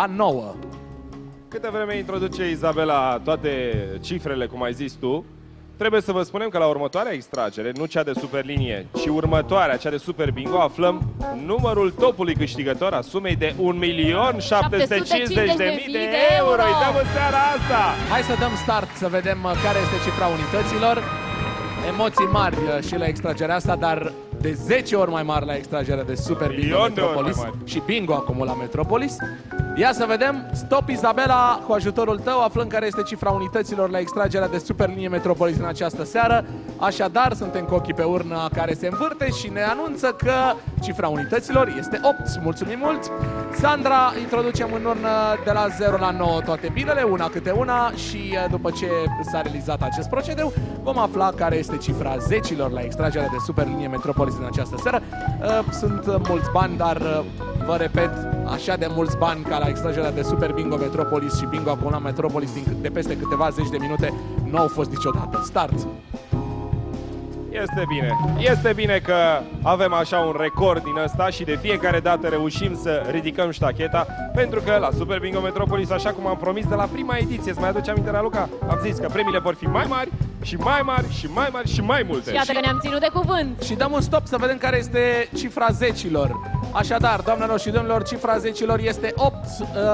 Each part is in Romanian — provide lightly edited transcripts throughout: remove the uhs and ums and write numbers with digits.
a 9. Câte vreme introduce Izabela toate cifrele, cum ai zis tu, trebuie să vă spunem că la următoarea extragere, nu cea de superlinie, ci următoarea, cea de super bingo, aflăm numărul topului câștigător a sumei de 1.750.000 de euro. Îi dăm în seara asta! Hai să dăm start să vedem care este cifra unităților. Emoții mari și la extragerea asta, dar de 10 ori mai mari la extragerea de Super Bingo Metropolis și Bingo acum la Metropolis. Ia să vedem. Stop, Izabela, cu ajutorul tău aflăm care este cifra unităților la extragerea de Superlinie Metropolis în această seară. Așadar, suntem cu ochii pe urna care se învârte și ne anunță că cifra unităților este 8. Mulțumim mult! Sandra, introducem în urnă de la 0 la 9 toate bilele, una câte una, și după ce s-a realizat acest procedeu, vom afla care este cifra zecilor la extragerea de Superlinie Metropolis în această seară. Sunt mulți bani, dar vă repet, așa de mulți bani ca la extragerea de Super Bingo Metropolis și Bingo Acuna Metropolis de peste câteva zeci de minute nu au fost niciodată. Start! Este bine. Este bine că avem așa un record din ăsta și de fiecare dată reușim să ridicăm ștacheta, pentru că la Super Bingo Metropolis, așa cum am promis de la prima ediție, îți mai aduce aminte, Raluca? Am zis că premiile vor fi mai mari și mai mari și mai mari și mai multe. Și iată că ne-am ținut de cuvânt. Și dăm un stop să vedem care este cifra zecilor. Așadar, doamnelor și domnilor, cifra zecilor este 8.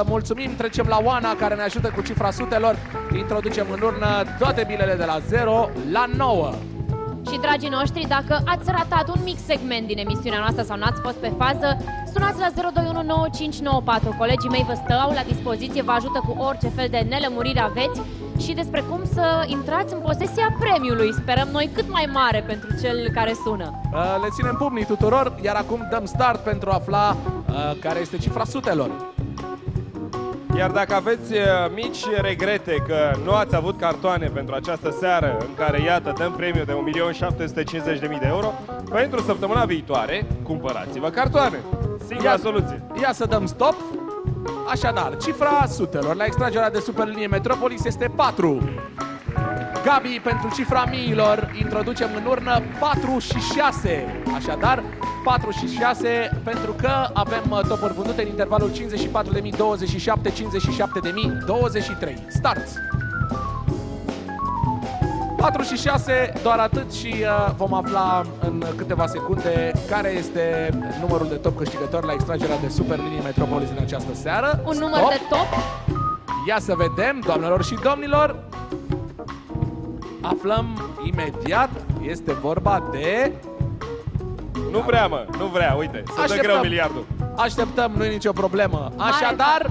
Mulțumim, trecem la Oana, care ne ajută cu cifra sutelor. Introducem în urnă toate bilele de la 0 la 9. Și, dragii noștri, dacă ați ratat un mic segment din emisiunea noastră sau n-ați fost pe fază, sunați la 0219594. Colegii mei vă stau la dispoziție, vă ajută cu orice fel de nelămurire aveți și despre cum să intrați în posesia premiului. Sperăm noi cât mai mare pentru cel care sună. Le ținem pumnii tuturor, iar acum dăm start pentru a afla care este cifra sutelor. Iar dacă aveți mici regrete că nu ați avut cartoane pentru această seară, în care, iată, dăm premiu de 1.750.000 de euro, pentru săptămâna viitoare, cumpărați-vă cartoane. Singura soluție. Ia să dăm stop. Așadar, cifra sutelor la extragerea de Superlinie Metropolis este 4. Gabi, pentru cifra miilor, introducem în urnă 4 și 6. Așadar, 4 și 6, pentru că avem topuri vândute în intervalul 54.000, 27, 57.000, 23. Start! 4 și 6, doar atât, și vom afla în câteva secunde care este numărul de top câștigător la extragerea de Superlinie Metropolis în această seară. Un număr de top? Ia să vedem, doamnelor și domnilor. Aflăm imediat, este vorba de... Nu vrea, mă, nu vrea, uite, să dă greu miliardul. Așteptăm, nu e nicio problemă. Așadar,